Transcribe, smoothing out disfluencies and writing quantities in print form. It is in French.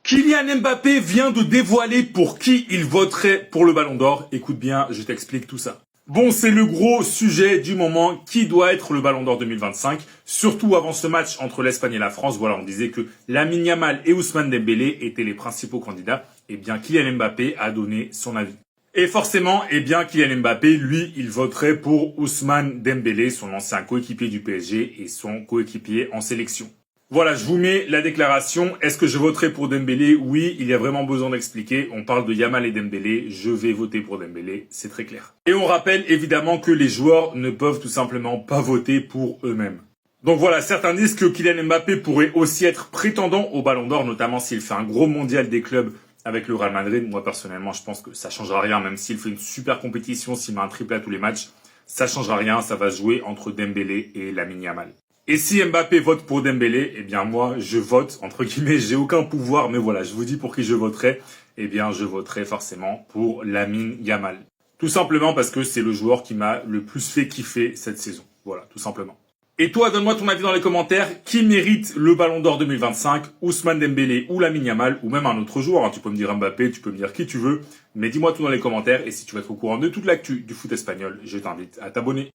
Kylian Mbappé vient de dévoiler pour qui il voterait pour le Ballon d'Or. Écoute bien, je t'explique tout ça. Bon, c'est le gros sujet du moment. Qui doit être le Ballon d'Or 2025? Surtout avant ce match entre l'Espagne et la France. Voilà, on disait que Lamine Yamal et Ousmane Dembélé étaient les principaux candidats. Eh bien, Kylian Mbappé a donné son avis. Et forcément, eh bien, Kylian Mbappé, lui, il voterait pour Ousmane Dembélé, son ancien coéquipier du PSG et son coéquipier en sélection. Voilà, je vous mets la déclaration. Est-ce que je voterai pour Dembélé? Oui, il y a vraiment besoin d'expliquer. On parle de Yamal et Dembélé. Je vais voter pour Dembélé, c'est très clair. Et on rappelle évidemment que les joueurs ne peuvent tout simplement pas voter pour eux-mêmes. Donc voilà, certains disent que Kylian Mbappé pourrait aussi être prétendant au Ballon d'Or, notamment s'il fait un gros mondial des clubs avec le Real Madrid. Moi, personnellement, je pense que ça changera rien, même s'il fait une super compétition, s'il met un triplé à tous les matchs. Ça changera rien, ça va se jouer entre Dembélé et Lamine Yamal. Et si Mbappé vote pour Dembélé, eh bien moi, je vote, entre guillemets, j'ai aucun pouvoir, mais voilà, je vous dis pour qui je voterai. Eh bien, je voterai forcément pour Lamine Yamal. Tout simplement parce que c'est le joueur qui m'a le plus fait kiffer cette saison. Voilà, tout simplement. Et toi, donne-moi ton avis dans les commentaires. Qui mérite le Ballon d'Or 2025? Ousmane Dembélé ou Lamine Yamal, ou même un autre joueur, hein. Tu peux me dire Mbappé, tu peux me dire qui tu veux. Mais dis-moi tout dans les commentaires. Et si tu veux être au courant de toute l'actu du foot espagnol, je t'invite à t'abonner.